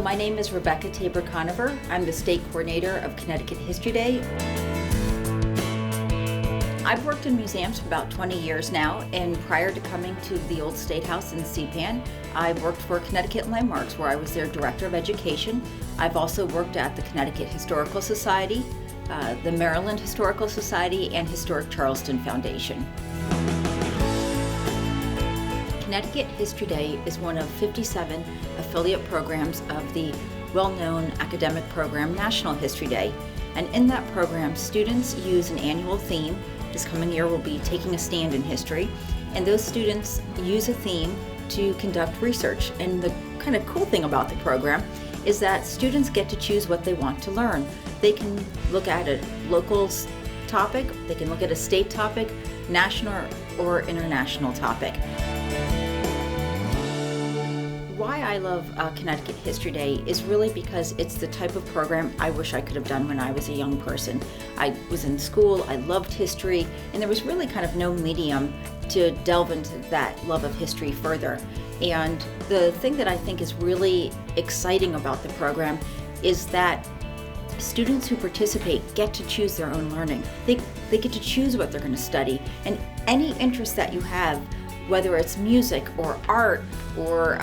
My name is Rebecca Tabor-Conover. I'm the state coordinator of Connecticut History Day. I've worked in museums for about 20 years now, and prior to coming to the old State House in Seapan, I worked for Connecticut Landmarks, where I was their Director of Education. I've also worked at the Connecticut Historical Society, the Maryland Historical Society, and Historic Charleston Foundation. Connecticut History Day is one of 57 affiliate programs of the well-known academic program National History Day. And in that program, students use an annual theme. This coming year we'll be taking a stand in history. And those students use a theme to conduct research. And the kind of cool thing about the program is that students get to choose what they want to learn. They can look at a local topic, they can look at a state topic, national or international topic. Why I love Connecticut History Day is really because it's the type of program I wish I could have done when I was a young person. I was in school, I loved history, and there was really kind of no medium to delve into that love of history further. And the thing that I think is really exciting about the program is that students who participate get to choose their own learning. They get to choose what they're going to study, and any interest that you have, whether it's music or art or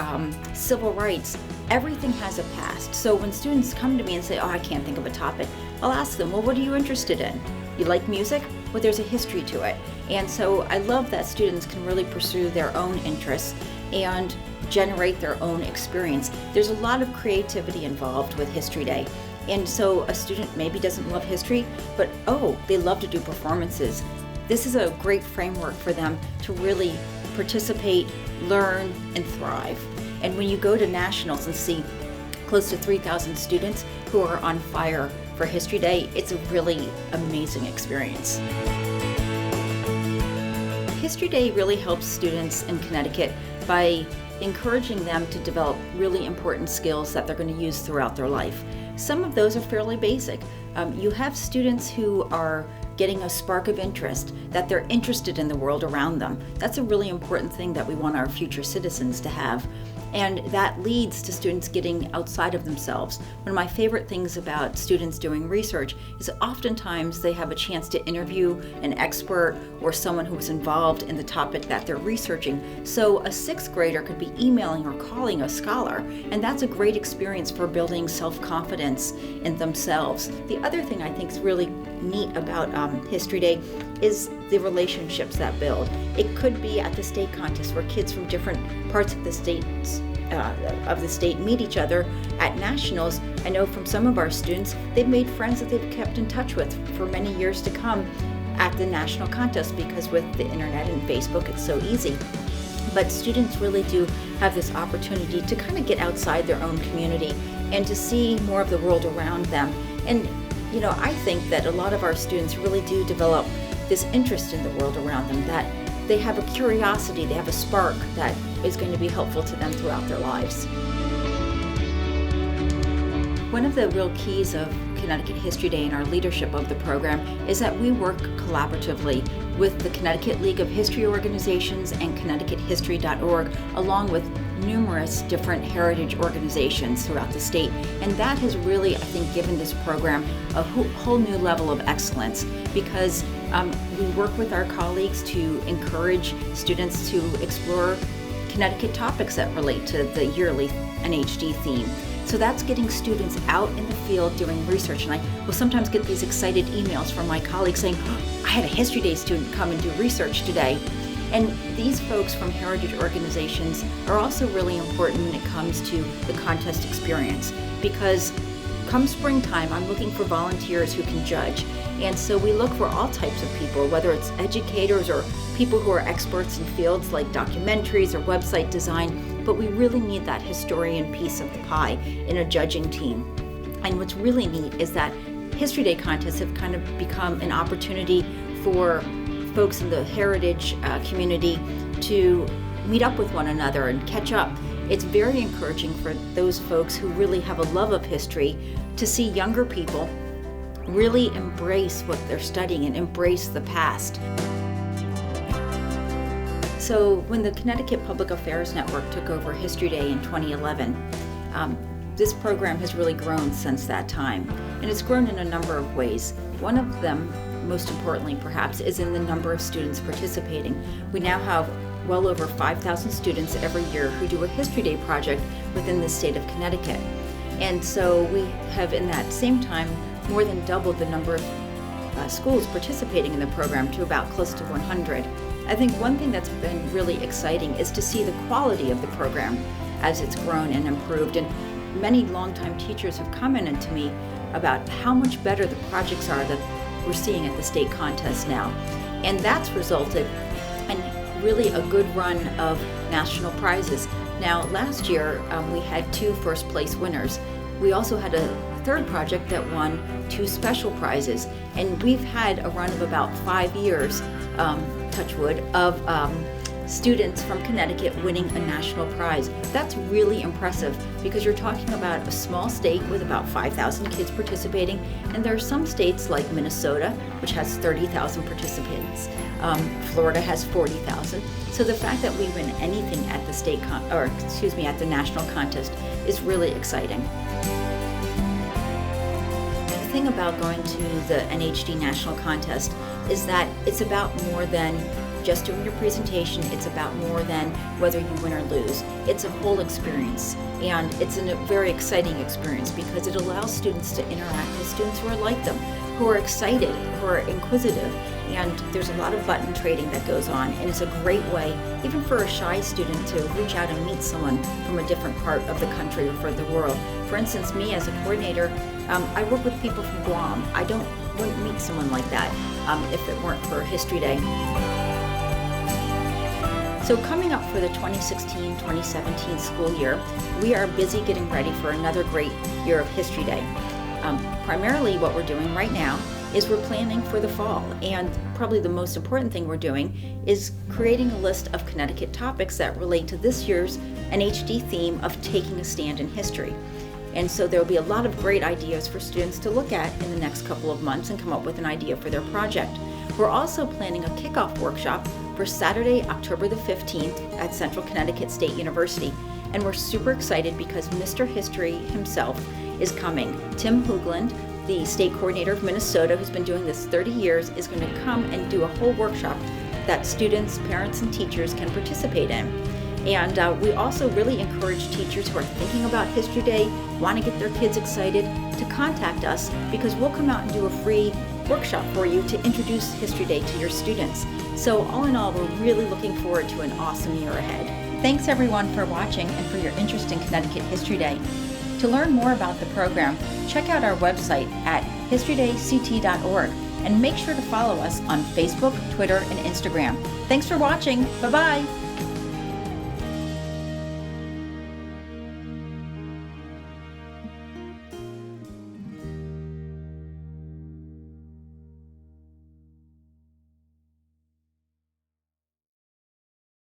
civil rights, everything has a past. So when students come to me and say, oh, I can't think of a topic, I'll ask them, well, what are you interested in? You like music? Well, there's a history to it. And so I love that students can really pursue their own interests and generate their own experience. There's a lot of creativity involved with History Day. And so a student maybe doesn't love history, but they love to do performances. This is a great framework for them to really participate, learn, and thrive. And when you go to nationals and see close to 3,000 students who are on fire for History Day, it's a really amazing experience. History Day really helps students in Connecticut by encouraging them to develop really important skills that they're going to use throughout their life. Some of those are fairly basic. You have students who are getting a spark of interest, that they're interested in the world around them. That's a really important thing that we want our future citizens to have. And that leads to students getting outside of themselves. One of my favorite things about students doing research is oftentimes they have a chance to interview an expert or someone who was involved in the topic that they're researching. So a sixth grader could be emailing or calling a scholar, and that's a great experience for building self-confidence in themselves. The other thing I think is really neat about History Day is the relationships that build. It could be at the state contest where kids from different parts of the state meet each other at nationals. I know from some of our students, they've made friends that they've kept in touch with for many years to come at the national contest, because with the internet and Facebook, it's so easy. But students really do have this opportunity to kind of get outside their own community and to see more of the world around them. And I think that a lot of our students really do develop this interest in the world around them, that they have a curiosity, they have a spark that is going to be helpful to them throughout their lives. One of the real keys of Connecticut History Day and our leadership of the program is that we work collaboratively with the Connecticut League of History Organizations and ConnecticutHistory.org, along with numerous different heritage organizations throughout the state. And that has really, I think, given this program a whole new level of excellence, because we work with our colleagues to encourage students to explore Connecticut topics that relate to the yearly NHD theme. So that's getting students out in the field doing research. And I will sometimes get these excited emails from my colleagues saying, I had a History Day student come and do research today. And these folks from heritage organizations are also really important when it comes to the contest experience, because come springtime, I'm looking for volunteers who can judge. And so we look for all types of people, whether it's educators or people who are experts in fields like documentaries or website design, but we really need that historian piece of the pie in a judging team. And what's really neat is that History Day contests have kind of become an opportunity for folks in the heritage community to meet up with one another and catch up. It's very encouraging for those folks who really have a love of history to see younger people really embrace what they're studying and embrace the past. So when the Connecticut Public Affairs Network took over History Day in 2011, this program has really grown since that time, and it's grown in a number of ways. One of them, most importantly perhaps, is in the number of students participating. We now have well over 5,000 students every year who do a History Day project within the state of Connecticut. And so we have, in that same time, more than doubled the number of schools participating in the program to about close to 100. I think one thing that's been really exciting is to see the quality of the program as it's grown and improved. And many longtime teachers have commented to me about how much better the projects are that we're seeing at the state contest now. And that's resulted in really a good run of national prizes. Now, last year we had 2 first place winners. We also had a third project that won 2 special prizes, and we've had a run of about 5 years, touch wood, of students from Connecticut winning a national prize. That's really impressive because you're talking about a small state with about 5,000 kids participating, and there are some states like Minnesota, which has 30,000 participants. Florida has 40,000. So the fact that we win anything at the at the national contest is really exciting. The thing about going to the NHD National Contest is that it's about more than just doing your presentation. It's about more than whether you win or lose. It's a whole experience, and it's a very exciting experience because it allows students to interact with students who are like them, who are excited, who are inquisitive, and there's a lot of button trading that goes on, and it's a great way, even for a shy student, to reach out and meet someone from a different part of the country or for the world. For instance, me as a coordinator, I work with people from Guam. I wouldn't meet someone like that if it weren't for History Day. So coming up for the 2016-2017 school year, we are busy getting ready for another great year of History Day. Primarily what we're doing right now is we're planning for the fall, and probably the most important thing we're doing is creating a list of Connecticut topics that relate to this year's NHD theme of taking a stand in history. And so there will be a lot of great ideas for students to look at in the next couple of months and come up with an idea for their project. We're also planning a kickoff workshop for Saturday, October the 15th at Central Connecticut State University. And we're super excited because Mr. History himself is coming. Tim Hoogland, the state coordinator of Minnesota, who's been doing this 30 years, is going to come and do a whole workshop that students, parents, and teachers can participate in. And we also really encourage teachers who are thinking about History Day, want to get their kids excited, to contact us because we'll come out and do a free workshop for you to introduce History Day to your students. So all in all, we're really looking forward to an awesome year ahead. Thanks everyone for watching and for your interest in Connecticut History Day. To learn more about the program, check out our website at historydayct.org and make sure to follow us on Facebook, Twitter, and Instagram. Thanks for watching. Bye-bye.